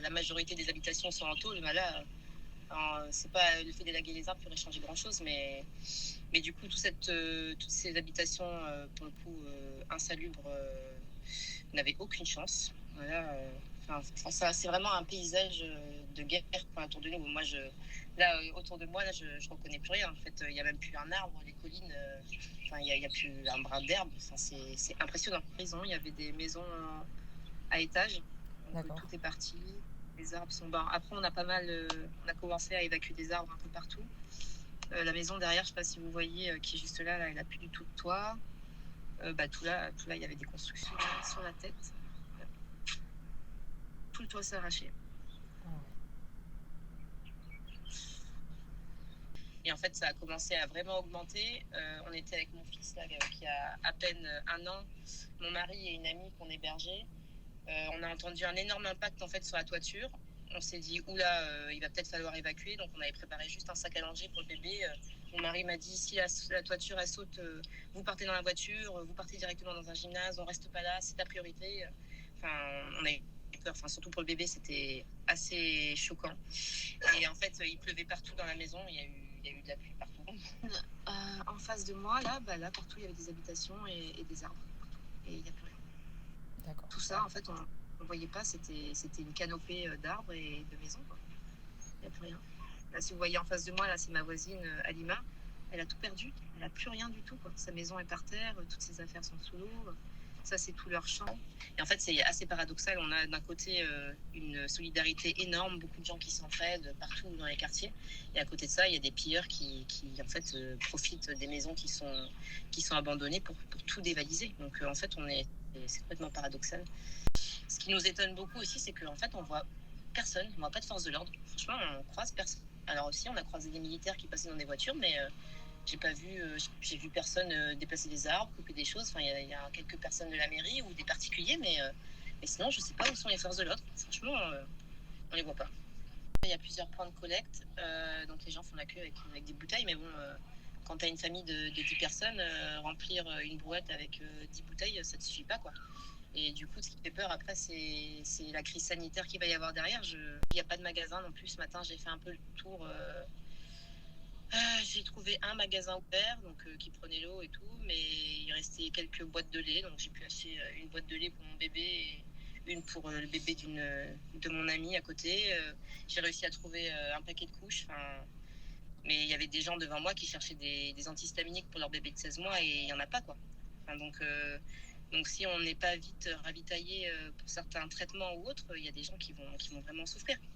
la majorité des habitations sont en tôle, bah là, c'est pas le fait d'élaguer les arbres qui aurait changé grand-chose, mais du coup, toutes ces habitations, pour le coup, insalubres, n'avaient aucune chance. Voilà, ça, c'est vraiment un paysage de guerre autour de nous. Là, autour de moi, là, je reconnais plus rien. En fait, il y a même plus un arbre, les collines. Il y a plus un brin d'herbe. Enfin, c'est impressionnant. Il y avait des maisons à étage, donc D'accord. tout est parti. Les arbres sont bas. Après, on a commencé à évacuer des arbres un peu partout. La maison derrière, je sais pas si vous voyez, qui est juste là, elle a plus du tout de toit. Tout là, il y avait des constructions sur la tête. Tout le toit s'est arraché. Ah ouais. Et en fait, ça a commencé à vraiment augmenter. On était avec mon fils là, qui a à peine 1 an, mon mari et une amie qu'on hébergeait. On a entendu un énorme impact en fait sur la toiture. On s'est dit oula, il va peut-être falloir évacuer. Donc on avait préparé juste un sac à langer pour le bébé. Mon mari m'a dit si la toiture elle saute, vous partez dans la voiture, vous partez directement dans un gymnase, on reste pas là, c'est ta priorité. Enfin, on a eu peur. Enfin, surtout pour le bébé, c'était assez choquant. Et en fait, il pleuvait partout dans la maison. Il y a eu de la pluie partout. En face de moi, là, partout, il y avait des habitations et des arbres. Et il n'y a plus rien. D'accord. Tout ça, en fait, on ne voyait pas. C'était une canopée d'arbres et de maisons. Quoi. Il n'y a plus rien. Là, si vous voyez en face de moi, là, c'est ma voisine Alima. Elle a tout perdu. Elle n'a plus rien du tout. Quoi. Sa maison est par terre. Toutes ses affaires sont sous l'eau. Ça, c'est tout leur champ. Et en fait, c'est assez paradoxal. On a d'un côté une solidarité énorme, beaucoup de gens qui s'entraident partout dans les quartiers. Et à côté de ça, il y a des pilleurs qui en fait, profitent des maisons qui sont abandonnées pour tout dévaliser. Donc, en fait, c'est complètement paradoxal. Ce qui nous étonne beaucoup aussi, c'est qu'en fait, on voit personne, on voit pas de force de l'ordre. Franchement, on croise personne. Alors aussi, on a croisé des militaires qui passaient dans des voitures, mais j'ai vu personne déplacer des arbres, couper des choses. Enfin, il y a quelques personnes de la mairie ou des particuliers, mais sinon, je sais pas où sont les forces de l'ordre. Franchement, on les voit pas. Il y a plusieurs points de collecte, donc les gens font la queue avec des bouteilles, mais bon, quand tu as une famille de 10 personnes, remplir une brouette avec 10 bouteilles, ça ne te suffit pas, quoi. Et du coup, ce qui fait peur après, c'est la crise sanitaire qu'il va y avoir derrière. Il n'y a pas de magasin non plus. Ce matin, j'ai fait un peu le tour. J'ai trouvé un magasin ouvert, donc qui prenait l'eau et tout, mais il restait quelques boîtes de lait, donc j'ai pu acheter une boîte de lait pour mon bébé et une pour le bébé de mon ami à côté. J'ai réussi à trouver un paquet de couches. Mais il y avait des gens devant moi qui cherchaient des antihistaminiques pour leur bébé de 16 mois et il n'y en a pas, quoi. Donc si on n'est pas vite ravitaillé pour certains traitements ou autres, il y a des gens qui vont vraiment souffrir.